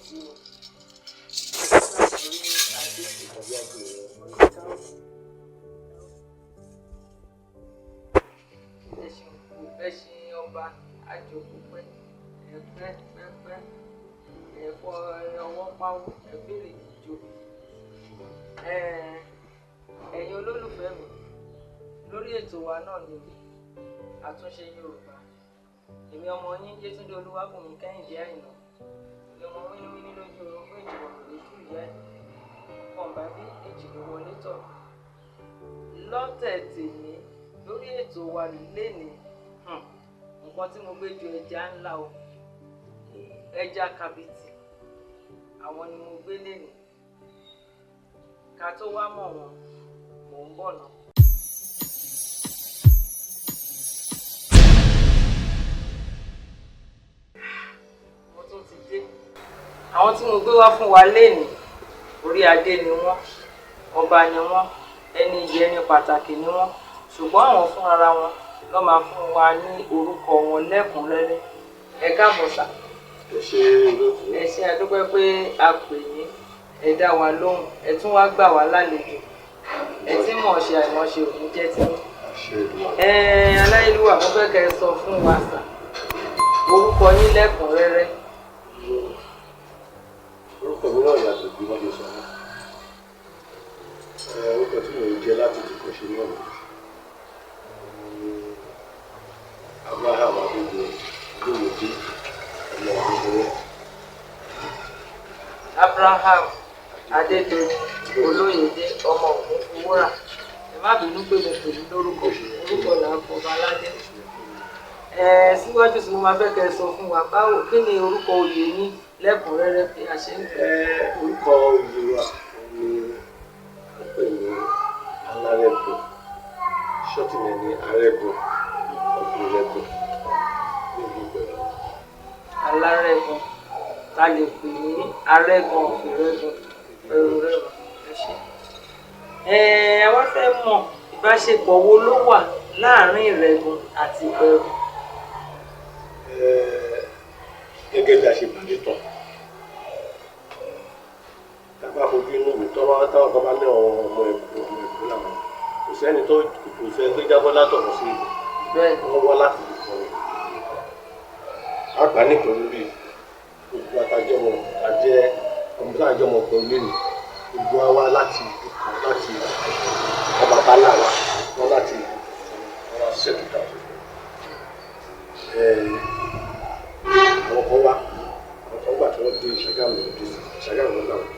méjì o. Ẹṣin ọba àjòkúpẹ́ ẹ̀pẹ́ ẹ̀fọ́ ọwọ́ pawó ẹ̀bẹ̀rẹ̀ ìjò. Ẹ̀yin olólùfẹ́ mi lórí ètò wa náà ni àtúnṣe Yorùbá. Èmi ọmọ yín Yétúndé Olúwabùnmi Kẹ́hìndé Àìná. Ọmọ wíníwíní lójú orogún ìjìnlẹ̀ lójú ìyá ẹ̀. Kọ̀ǹbá bí ìjìnlẹ̀ wọlé tọ̀. Lọ́tẹ̀ tèmi lórí ètò wa lénìí. Nǹkan tí mo gbé ju ẹja ńlá o. Ẹja kàbìtì. Àwọn ni mo gbé lénìí. Ká tó wá mọ̀ wọ́n, mò ń bọ̀ náà. Mo tún ti dé. Àwọn tí mo gbé wá fún wa lénìí, orí adé ni wọ́n, ọba ni wọ́n, ẹni iyì ẹni pàtàkì ni wọ́n, ṣùgbọ́n àwọn fúnra wọn ló máa fún wa ní orúkọ wọn lẹ́kùnrẹ́rẹ́. Ẹ káàbọ̀ sà. Ẹ ṣé a dúpẹ́ pé a pè yín, ẹ dá wa lóhùn, ẹ tún wá gbà wá lálejò. Ẹ tí mọ̀ ṣe àìmọ̀ṣe òní jẹ́ tí yín. Aláyélúwà mo fẹ́ kẹ́ ẹ sọ fún wa sà, orúkọ yín lẹ́kùnrẹ́rẹ́. Orúkọ mi náà yàtọ̀ bí wọ́n ṣe sọ náà. Orúkọ tí mo ń jẹ láti dìbò ṣe náà ni Abraham Adédoyin Olóyèdé ọmọ Ògúnwúrà. Abraham Adédoyin Olóyèdé ọmọ Ògúnwúrà. Ẹ má bínú pé mo pè ní lórúkọ là ń fọba aládé. Síwájú sí mo máa fẹ́ kẹ́ ẹ sọ fún wa báwo kí ni orúkọ oyè yín lẹ́kùnrẹ́rẹ́ bí a ṣe ń pè é. Orúkọ oyè wa ni a pè ní Alárẹ̀bọ̀, ṣọ́tìmẹ̀ ní Arẹ́bọ̀ Ọ̀gbìnrẹ́bọ̀ nílùú Ìbẹ̀rẹ̀. Alárẹ̀bọ̀ ta lè pè ní Arẹ́bọ̀ Ọ̀gbìnrẹ́bọ̀ Ẹrúrẹ́bọ̀. Àwọn fẹ́ mọ̀ ìbáṣepọ̀ wo ló wà láàárín Ìrẹ̀gùn àti Ìbẹ̀rù. Gẹ́gẹ́ bí a ṣe bàjẹ́ tán tábà fojú inú mi táwọn kan bá ní ọmọ ẹ̀kú làwọn kò sẹ́ni tó jábọ́ látọ̀rọ̀ sí ibẹ̀ wọ́n wá láti lè kọ́ àgbà nítorí bí gbogbo àtàjọmọ̀ àjẹ́ ọmọ tó àjọmọ̀ pẹ̀lú lẹ́nu gbogbo wa wá láti Ọbàtálá wa wọ́n láti wọ́n ṣètò dáa. Àwọn kan wá àwọn gbà tí wọ́n dé Ṣàgámù lọ́gbà wọn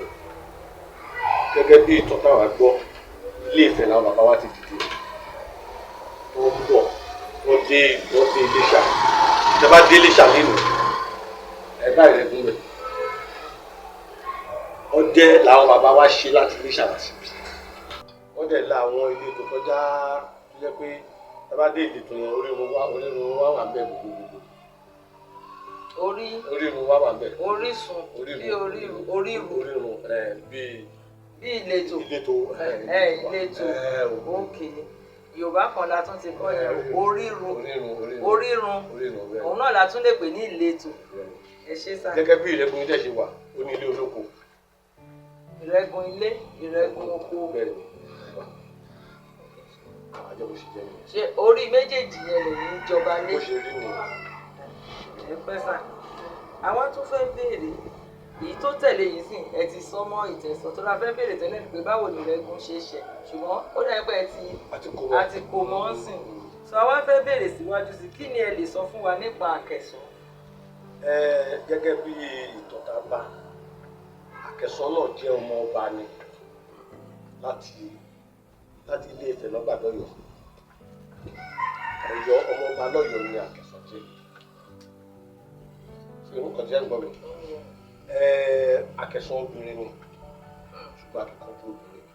gẹ́gẹ́ bí ìtàn táwọn gbọ́ Ilé Ifẹ̀ làwọn bàbá wa ti dìde wọ́n bọ̀ wọ́n dé Iléṣà ìjọba dé Iléṣà nínú ẹ̀bá Ìrẹ̀gùn rẹ̀ ọdẹ làwọn bàbá wa ṣe láti Iléṣà wá síbi wọ́n dẹ̀ la àwọn ilé tó kọjá tó jẹ́ pé tábà dé ìletò yẹn orírun wá wà bẹ́ẹ̀ gbogbo. Orírun wá wà bẹ́ẹ̀. Orísun bí orírun bí ìletò. Ìletò. Òkè Yorùbá kan la tún ti kọ́ yẹn orírun òun náà la tún lè pè ní ìletò. Ẹ ṣé sà. Gẹ́gẹ́ bí Ìrẹ̀gùn ilé ṣe wà ó ní ilé olóko. Ìrẹ̀gùn ilé Ìrẹ̀gùn oko. Ṣé orí méjèèjì yẹn lè ní ìjọba lé? Bó ṣe rí nìyẹn. Ẹ pẹ́ sà. Àwọn tún fẹ́ béèrè èyí tó tẹ̀lé yìí sìn ẹ ti sọ mọ́ ìtẹ̀sán tó la fẹ́ béèrè tẹ́lẹ̀ pé báwo ni Ìrẹ̀gùn ṣe ṣẹ̀ ṣùgbọ́n ó dà pé ẹ ti kò mọ́ sìn. Sọ àwọn fẹ́ béèrè síwájú sí kí ni ẹ lè sọ fún wa nípa Àkẹ̀sán? Gẹ́gẹ́ bí ìtàn tá a bá Àkẹ̀sán náà jẹ́ ọmọ ọba ni láti Ilé Ifẹ̀ lọ́gbàdọ́yọ̀ Ọ̀yọ́ ọmọ ọba lọ́yọ̀ ni Àkẹ̀sán jẹ́ ṣé orúkọ tí ẹ ń gbọ́ mi Àkẹ̀sán obìnrin ni ṣùgbọ́n akíkanjú obìnrin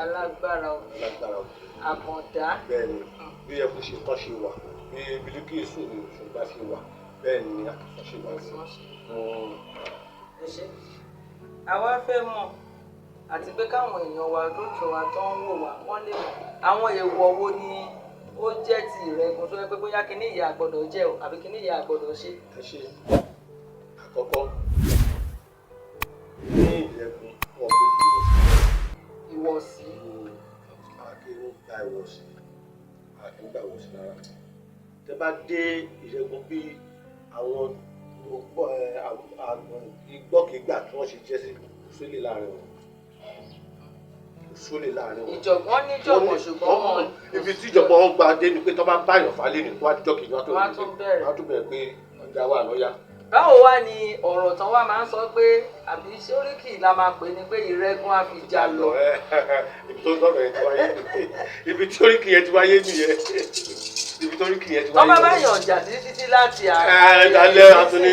alágbára obìnrin àkàndá bẹ́ẹ̀ ni bí ẹkùn ṣe tán ṣe wà bí Bílíkísù ní ṣùgbọ́n ṣe wà bẹ́ẹ̀ ni Àkẹ̀sán ṣe wà sí. Ẹ ṣé àwa fẹ́ mọ̀ àti pé káwọn èèyàn wa lójú wa tó ń wò wá wọ́n lè mọ̀ àwọn èèwọ̀ wo ni ó jẹ́ ti Ìrẹ̀gùn tó yẹ pé bóyá kíní ìyá àgbọ̀dọ̀ jẹ́ o àbí kíní ìyá àgbọ̀dọ̀ ṣe. Ẹ ṣé àkọ́kọ́ ní ìyẹ̀kùn wọn pé kí ìwọ̀sí. akéwọ́n gba ìwọ̀sí àkíngbà ìwọ̀sí lára tẹ bá dé ìyẹ̀kùn bí àwọn ìgbọ́kígbà tí wọ́n ṣe jẹ́ sí sólè láàrin wọn sólè láàrin wọn. ìjọ̀gbọ́n níjọ̀gbọ́n ṣùgbọ́n wọn. ibi tí ìjọ̀gbọ́n wọn gba dé ni pé tó bá báyọ̀ falẹ̀ ní wájú jọ́kì wọ́n á tún bẹ̀rẹ̀ pé ọjà wà lọ́yà. báwo wá ni ọ̀rọ̀ tán wá máa ń sọ pé àbí sóríkì la máa pè ní pé ìrẹ́gùn àfìjà lọ. ibi tó sọ̀rọ̀ yẹn ti wáyé ibi tí oríkì yẹn ti wáyé nìyẹn ibi tó oríkì yẹn ti wáyé. wọ́n máa bá yàn jà títí láti àárẹ̀ àtúní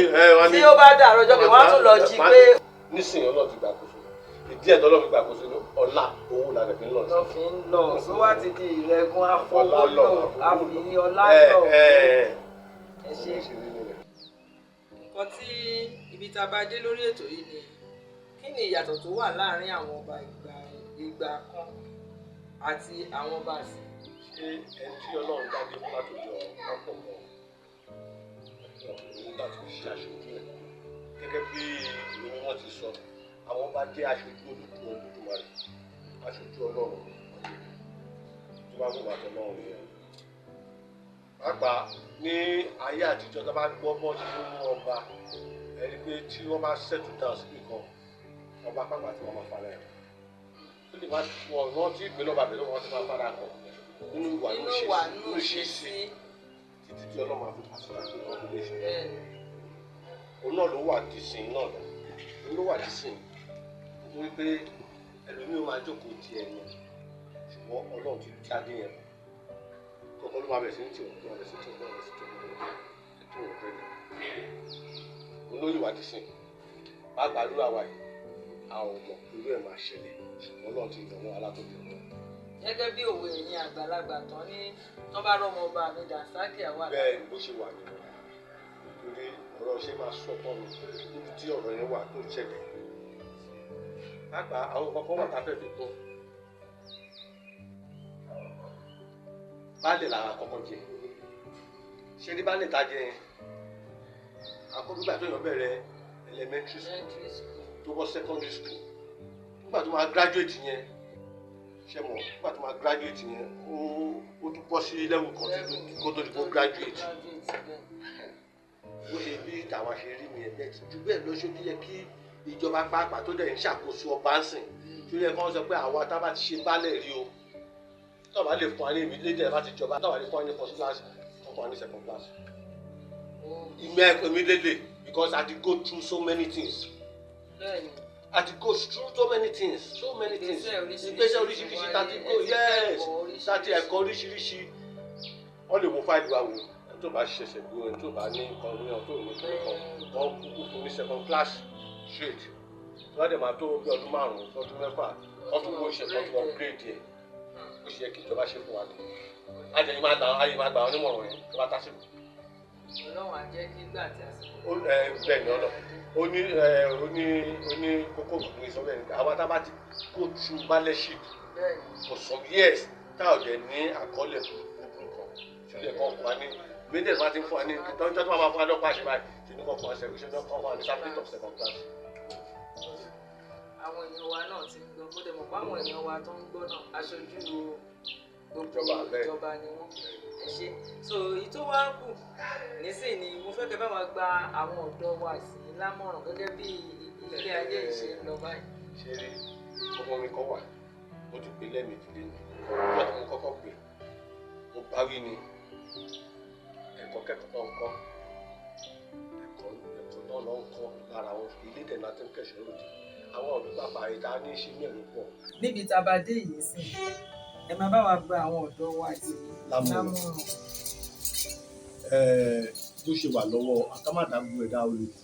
tí ó bá dàrú ọjọ́ pé wọ́n á tún lọ jí pé. nísìnyí ọlọ́run ti gbàkóso ìdí ẹ̀dọ́ ọlọ́run gbàkóso ọlá owó la rẹ̀ fi ń lọ. lọ fi ń lọ tó wá ti di ìrẹ́gùn afọwọ́lò àfi ọlá lọ. ẹ ṣe nǹkan tí ibi tá a bá dé lórí ètò yìí ni kí ni ìyàtọ̀ tó wà láàárín àwọn ọba ìgbà kan àti àwọn ọba àsìn. ṣé ẹni tí ọlọ́run dájú fún látòjọ ọ̀pọ̀ mọ́ nígbà tó ṣe aṣojú ẹ̀ gẹ́gẹ́ bí ìwé mímọ́ ti sọ àwọn ọba jẹ́ aṣojú Olódùmarè aṣojú ọlọ́run tó bá wùwà tó lọ́run yẹn. pàápàá ní ayé àtijọ́ tó bá gbọ́ bọ́ sí mú ọba ẹni pé tí wọ́n bá settle down síbì kan ọba pàápàá tí wọ́n máa fara ẹ̀ tó lè má wọ́n tí ìpínlẹ̀ ọba bẹ̀rẹ̀ wọ́n ti máa fara kọ̀ nínú ìwà ló ṣe sí títí tí ọlọ́run máa fi pàṣẹ àti ọdún lè ṣe. òun náà ló wà dísìn náà lọ òun ló wà dísìn nítorí pé ẹlòmíràn máa jókòó ti ẹni ṣùgbọ́n ọlọ́run ti jáde yẹn kọ́kọ́ ló máa bẹ̀rẹ̀ sí ní tiwọn ló máa bẹ̀rẹ̀ sí ní tiwọn ló máa bẹ̀rẹ̀ sí ní tiwọn ló òun ló yìí wà dísìn bá gbàdúrà wa yìí àwọn ọmọ irú ẹ̀ máa ṣẹlẹ̀ ṣùgbọ́n ọlọ́run ti yàn wọ́n alátọ́jú wọn. gẹ́gẹ́ bí òwe ẹ̀yin àgbàlagbà tán ní tán bá rọ́mọ ọba mi dànsákì àwa. bẹ́ẹ̀ ni bó ṣe wà nínú nítorí ọ̀rọ̀ ṣe máa sọ fún mi níbi tí ọ̀rọ̀ yẹn wà tó ṣẹlẹ̀ pàápàá àwọn kankan wà tá a fẹ́ fi kún baálé làwọn àkọ́kọ́ jẹ ṣé ní baálé ta jẹ àkọ́kọ́ gbígbà tó yàn bẹ̀rẹ̀ elementary school tó bọ́ secondary school nígbà tó máa graduate yẹn ṣe mọ̀ nígbà tó máa graduate yẹn ó tún bọ́ sí level kan kó tó di kó graduate bó ṣe bí tàwa ṣe rí mi ẹ̀ ju bẹ́ẹ̀ lọ ṣojú yẹ kí ìjọba pàápàá tó dẹ̀ ń ṣàkóso ọba ń sìn tó yẹ kí wọ́n sọ pé àwa tá a bá ti ṣe baálẹ̀ rí o tó bá lè fún wa ní immediately bá ti jọba tó bá lè fún wa ní first class tó fún wa ní second class immediately because I dey go through so many things I dey go through so many things ìgbésẹ̀ oríṣiríṣi tàti go yes tàti ẹ̀kọ́ oríṣiríṣi wọ́n lè wo fáìlì wa wò ẹni tó bá ṣẹ̀ṣẹ̀ gbé ẹni tó bá ní nǹkan ní ọ̀tọ̀ òní kan wọ́n kúkú fún ní second class straight wọ́n dẹ̀ máa tó bí ọdún márùn-ún ọdún mẹ́fà wọ́n tún wo ìṣẹ̀kọ́ tó upgrade yẹn ó ṣe yẹ kí ìjọba ṣe fún wa ní àjẹyìn máa gbà wọn nímọ̀ràn yẹn tó bá tásìkò. ọlọ́run á jẹ́ kí gbà tí a sì kó. bẹ́ẹ̀ ni ọ̀nà ó ní kókó ìgbìmọ̀ ìsọ̀rọ̀ ẹ̀ àwọn tá a bá ti go through ballership for some years tá ò dẹ̀ ní àkọọ́lẹ̀ gbogbo kan ṣùgbọ́n ẹ̀kọ́ fún wa ní méjèèjì bá ti ń fún wa ní tọ́jú tó máa fún wa lọ́pàá ṣe báyìí ṣe ní kọ́ fún wa ṣe ní kọ́ fún wa ní certificate of second class. àwọn èèyàn wa náà ti gbọ́ bó dẹ̀ mọ̀ pé àwọn èèyàn wa tó ń gbọ́ náà aṣojú gbogbo ìjọba ni wọ́n ẹ ṣe so èyí tó wá kù nísìnyí ni mo fẹ́ kẹ́ bá wa gba àwọn ọ̀dọ́ wa sí lámọ̀ràn gẹ́gẹ́ bí ilé ayé ìṣe ń lọ báyìí. ṣe rí ọmọ mi kan wà ó ti pè lẹ́ẹ̀mejì lé ní ọjọ́ tí mo kọ́kọ́ pè mo bá wí ni ẹ̀kọ́ kẹ́kọ̀ọ́ náà ń kọ́ ẹ̀kọ́ náà lọ́ ń kọ́ lára àwọn ilé ìdẹ̀nà àti kẹsàn-án lòdì àwọn ọ̀dọ́ bàbá ìta ní í ṣe mẹ́rin pọ̀. níbi tá a bá dé yìí sí ẹ máa bá wa gba àwọn ọ̀dọ́ wa sí lámọ̀ràn. bó ṣe wà lọ́wọ́ akámàdàgbò ẹ̀dá olùkọ́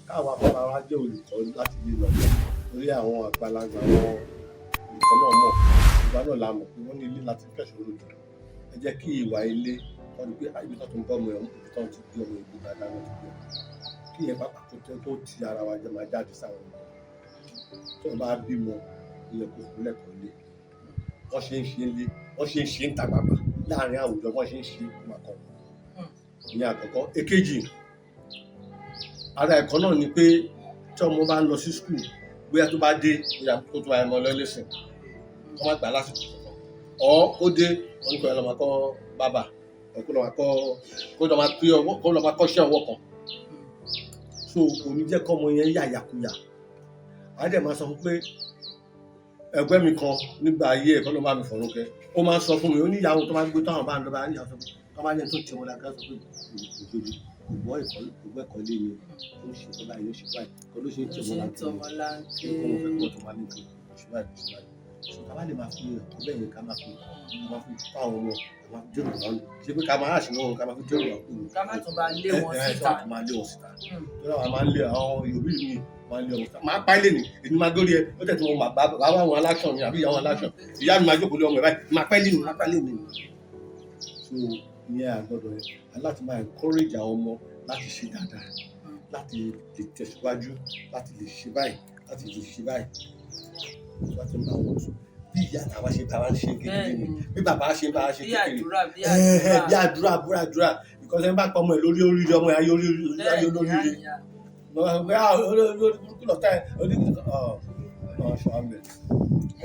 káwọn afárá wa jẹ́ olùkọ́ láti lè lọ torí àwọn àgbàlagbà àwọn olùkọ́ náà mọ̀ ìgbà náà la mọ̀ pé wọ́n ní ilé láti kẹsàn-án lòdì ẹ jẹ́ kí ìwà ilé wọ́n ní pé ibi tó ń bọ́ ọmọ ẹ̀ ibi tó ń ti gbé ọmọ ìgbé dáadáa náà ti gbé kí ẹ bá pàtó tẹ́ tó ti ara wa jẹ́ máa jáde sáwọn ọmọ tó bá bímọ ilẹ̀ kò ìpínlẹ̀ kan lé wọ́n ṣe ń ṣe ń lé wọ́n ṣe ń ṣe ń ta pàpà láàrin àwùjọ wọ́n ṣe ń ṣe màkọ́ ní àkọ́kọ́ èkejì ara ẹ̀kọ́ náà ni pé tí ọmọ bá ń lọ sí skul bóyá tó bá dé bóyá kó tó ayẹmọ lẹ́lẹ́sìn kó má gbà lásìkò kankan ó dé wọn ní kó lọ máa kọ́ bábà kó lọ máa kọ́ kó lọ máa pé ọwọ́ kó lọ máa kọ́ṣẹ́ ọwọ́ kan so kò ní jẹ́ kọ́mọ yẹn yàyàkuyà wàá dẹ̀ máa sọ fún pé ẹgbẹ́ mi kan nígbà ayé ẹ̀kọ́ ló máa mi fọ̀rọ̀ kẹ́ ó máa ń sọ fún mi ó ní ìyàwó tó máa ń gbé táwọn bá ń lọ bá níyàwó sọ pé tó máa ń yẹn tó ti wọn lágbá sọ pé òjòjì kò gbọ́ ẹ̀kọ́ lé mi ó ṣe tó báyìí ó ṣe báyìí kọ́ ló ṣe ń tẹ̀wọ́ láńké ó fẹ́ kọ́ tó máa ní kí ṣe báyìí ṣe báyìí so ká má lè máa fi ẹ̀kọ́ bẹ́ẹ̀ yẹn ká máa fi fáwọn ọmọ ká máa fi jẹ́ òrùka lò ṣe pé ká máa hàṣì náà ká máa fi jẹ́ òrùka lò ká má tún bá lé wọn síta ká máa lé wọn síta tó dáwọn máa ń lé àwọn yòóbí mi máa ń lé ọmọ síta máa pa ilé ni èmi máa dórí ẹ ó tẹ̀ tí mo máa bá àwọn aláṣọ mi àbí ìyàwó aláṣọ ìyá mi máa jókòó lé ọmọ ẹ báyìí máa pẹ́ lé mi máa pẹ́ lé mi so ìyẹn àgbọ̀dọ̀ ẹ aláti máa encourage àwọn ọmọ láti ṣe dáadáa láti lè tẹ̀síwájú láti lè ṣe báyìí láti lè ṣe báyìí láti ń bá wọn sọ bí ìyá àtàwọn ṣe bá wa ṣe kékeré ni bí bàbá ṣe bá wa ṣe kékeré bí àdúrà àdúrà because ẹ bá pọ ọmọ ẹ lórí oríire ọmọ ẹ ayé olóríire burúkú lọ́tà ẹ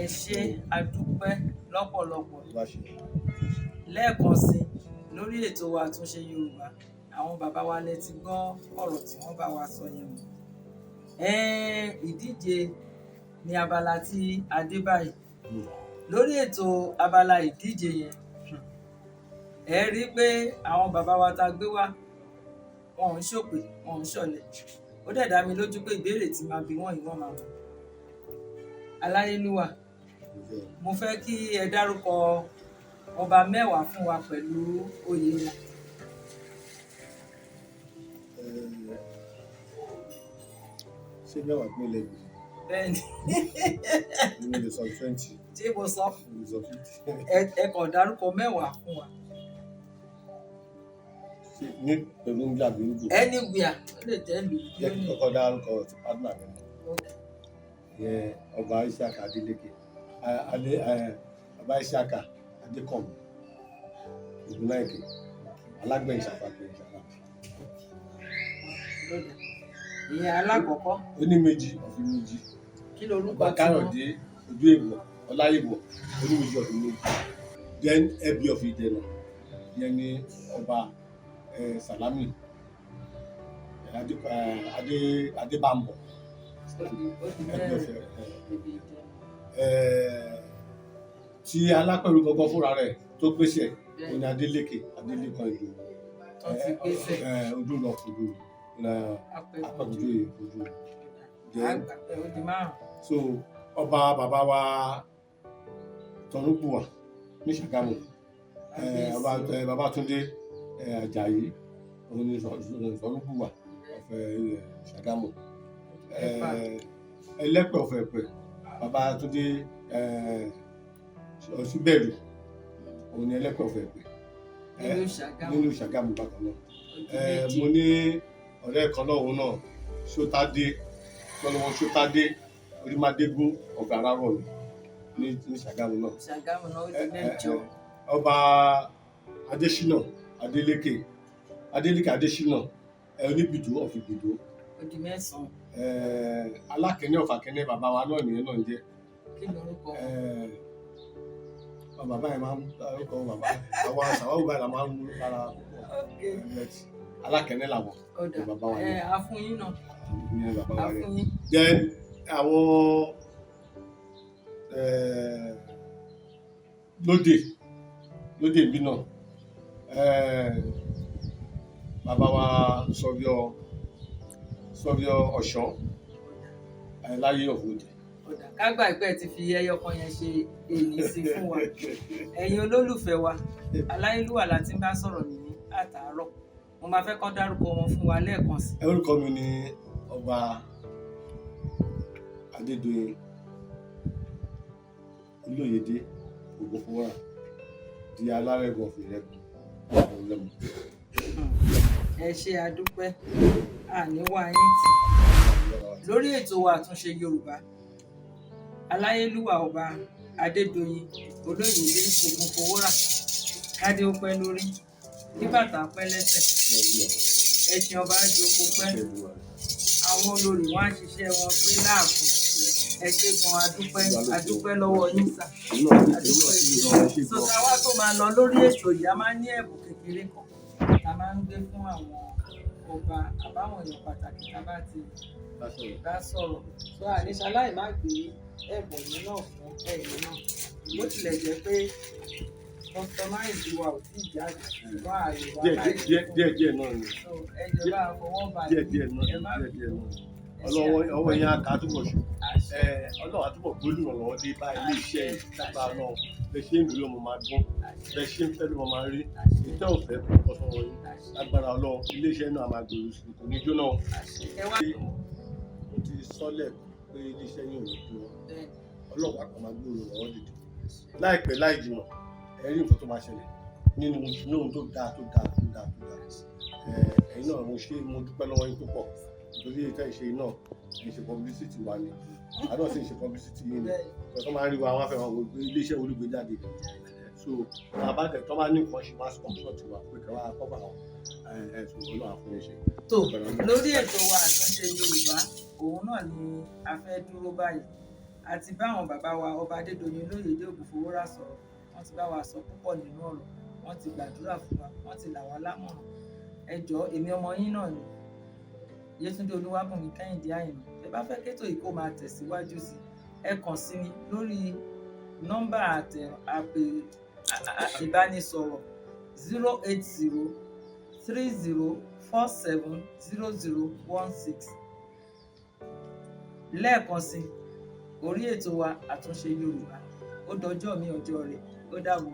ẹ ṣé àdúpẹ́ lọ́pọ̀lọpọ̀ lẹ́ẹ̀kan sí lórí ètò wa Àtúnṣe Yorùbá àwọn bàbá wa lẹ ti gbọ́ ọ̀rọ̀ tí wọ́n bá wa sọ yẹn ìdíje ní abala tí a dé báyìí lórí ètò abala ìdíje yẹn ẹ rí pé àwọn bàbá wa tá gbé wá wọn ò ń ṣòpè wọn ò ń ṣọ̀lẹ ó dẹ̀ dá mi lójú pé ìbéèrè tí máa bi wọ́n yìí wọ́n máa mọ̀ Aláyélúwà mo fẹ́ kí ẹ dárúkọ ọba mẹ́wàá fún wa pẹ̀lú oyè wọn. ṣé mẹ́wàá gbé lẹ́bi bẹ́ẹ̀ni mo lè sọ 20 tí mo sọ mo lè sọ 50 ẹ kàn dárúkọ mẹ́wàá fún wa. ní pẹ̀lú ń gbàgbé nígbò anywhere ó lè jẹ́ ìlú jẹ́ kí kọ́kọ́ dárúkọ ti partner mi ìyẹn ọba Isiaka Adeleke ọba Isiaka Adékànmí Ògúnnáìkè Alágbẹ̀yìn Ṣàfàpẹ̀ Ìṣàlá. ìyẹn alákọ̀ọ́kọ́. ó ní méjì ọ̀fìn méjì. kí lorúkọ ọba Káyọ̀dé Ojú Ègbò Ọláyèbọ̀ ó ní méjì ọ̀fìn méjì. then Ẹbí of Ìdẹ̀nà ìyẹn ní ọba Sàlámì Adébámbọ̀ Ẹbí of tí Alápẹ̀rù gangan fúnra rẹ̀ tó pèsè ó ní Adélékè Adélékan Ìdòwú ojú lọ fojú apẹ̀kọ̀jú ojú so ọba bàbá wa Tọ̀rúnpùwà ní Ṣàgámù ọba Babátúndé Àjàyí òun ní Tọ̀rúnpùwà ọ̀fẹ́ Ṣàgámù Ẹlẹ́pẹ̀ of Ẹ̀pẹ̀ Babátúndé Ọ̀ṣúbẹ̀rù òun ní Ẹlẹ́pẹ̀ of Ẹ̀pẹ̀ nínú Ṣàgámù bákan náà mo ní ọ̀rẹ́ kan náà òun náà Ṣótádé lọ́lọ́wọ́ Ṣótádé Orímádégún ọ̀gá arárọ̀ mi ní Ṣàgámù náà. Ṣàgámù náà ó di mẹ́jọ. ọba Adésínà Adélékè Adésínà Oníbìdó of Ìbìdó. ó di mẹ́sàn-án. Alákẹ́ní of Akẹ́ní bàbá wa náà nìyẹn náà ń jẹ́. kí lorúkọ. bàbá yẹn máa ń dárúkọ bàbá àwọn àṣàwọ̀ báyìí la máa ń mú lára púpọ̀ Alákẹ́ní làwọn bàbá wa yẹn. àfúnyín náà. ní bàbá wa yẹn. àfúnyín. then àwọn lóde ìbí náà bàbá wa sọ́bíọ́ Ọ̀ṣọ́ láyé ọ̀fọ̀dé. kágbà ìpẹ́ ti fi ẹyọ kan yẹn ṣe èyí sí fún wa ẹ̀yin olólùfẹ́ wa Aláyélúwà la ti ń bá sọ̀rọ̀ ní àtàárọ̀ mo máa fẹ́ kọ́ dárúkọ wọn fún wa lẹ́ẹ̀kan sí. orúkọ mi ni ọba Adédoyin Olóyèdé Ògúnfúnwà di Alárẹ̀gùn of Ìrẹ́gùn. ẹ ṣé àdúpẹ́ àníwá yín tì lórí ètò wa Àtúnṣe Yorùbá Aláyélúwà ọba Adédoyin Olóyèdé Ògúnfúnwà kádé ó pẹ́ lórí ní bàtà pẹ́ lẹ́sẹ̀ ẹṣin ọba àjòkó pẹ́ àwọn olórí wọn á ṣiṣẹ́ wọn pé láàfin. Ẹ ṣé gan, adúpẹ́ lọ́wọ́ yín sà. Adúpẹ́. Sọ̀tà wa tó máa lọ lórí ètò yìí, a máa ń ní ẹ̀bùn kékeré kan tá máa ń gbé fún àwọn ọba àbáwọn èèyàn pàtàkì tá bá ti bá sọ̀rọ̀. So àníṣe aláì má gbé ẹ̀bùn yìí náà fún ẹ̀yin náà. Bó tilẹ̀ jẹ́ pé customize wa ò tí ì jáde, ṣùgbọ́n ààyè wa láì díẹ̀ náà ni. So ẹ jẹ́ bá fọwọ́ balẹ̀. díẹ̀ náà ọwọ́ yẹn á ká túbọ̀ ṣù. Ọlọ́run àtúbọ̀ gbólùràn lọ́wọ́ dé bá ilé iṣẹ́ ìjọba náà. Bẹ́ẹ̀ ṣe ń lò ló mo máa gbọ́n, bẹ́ẹ̀ ṣe ń fẹ́ ló mo máa rí. Ìtẹ́ òfẹ́ kò kọ́ sọ́wọ́ yín. Lágbára Ọlọ́run ilé iṣẹ́ náà máa gbèrú sí i, kò ní jóná. Mo ti sọ́lẹ̀ pé ilé iṣẹ́ yín ò ní dúró. Ọlọ́run á kàn máa gbòòrò lọ́wọ́ dìde. Láìpẹ́ láì jìnnà ẹ rí nǹkan tó máa ṣẹlẹ̀ nínú ohun tó dáa. Ẹ̀yin náà mo dúpẹ́ lọ́wọ́ yín tó pọ̀ nítorí ìtẹ́ ìṣe náà kì í ṣe publicity wa ni àádọ́ sì ń ṣe publicity yìí ni ọ̀tọ́ máa ń rí wa àwọn afẹ́ràn gbogbo iléeṣẹ́ olùgbé jáde so àbádẹ́ tó bá ní nǹkan ṣe máa sponsor tiwa pé kẹwàá kọ́bà ẹ̀sùn olú àfúnṣe. tó lórí ètò wa Àtúnṣe Yorùbá òun náà ni a fẹ́ dúró báyìí àti báwọn bàbá wa ọba Adédoyin Olóyèdé Ògúnfowórà sọ̀rọ̀ wọ́n ti bá wa sọ púpọ̀ nínú ọ̀rọ̀ wọ́n ti gbàdúrà fún wa wọ́n ti là wá lámọ̀ràn ẹ jọ̀ọ́ èmi ọmọ yín náà ni Yétúndé Olúwábùnmi Kẹ́hìndé Àyìnà. Ẹ bá fẹ́ kétò yìí kó máa tẹ̀síwájú sí ẹ kàn sí mi lórí nọ́mbà ìbánisọ̀rọ̀ 08030470016 lẹ́ẹ̀kan sí orí ètò wa Àtúnṣe Yorùbá. Ó dọjọ́ mi ọjọ́ rẹ̀, ó dàbọ̀.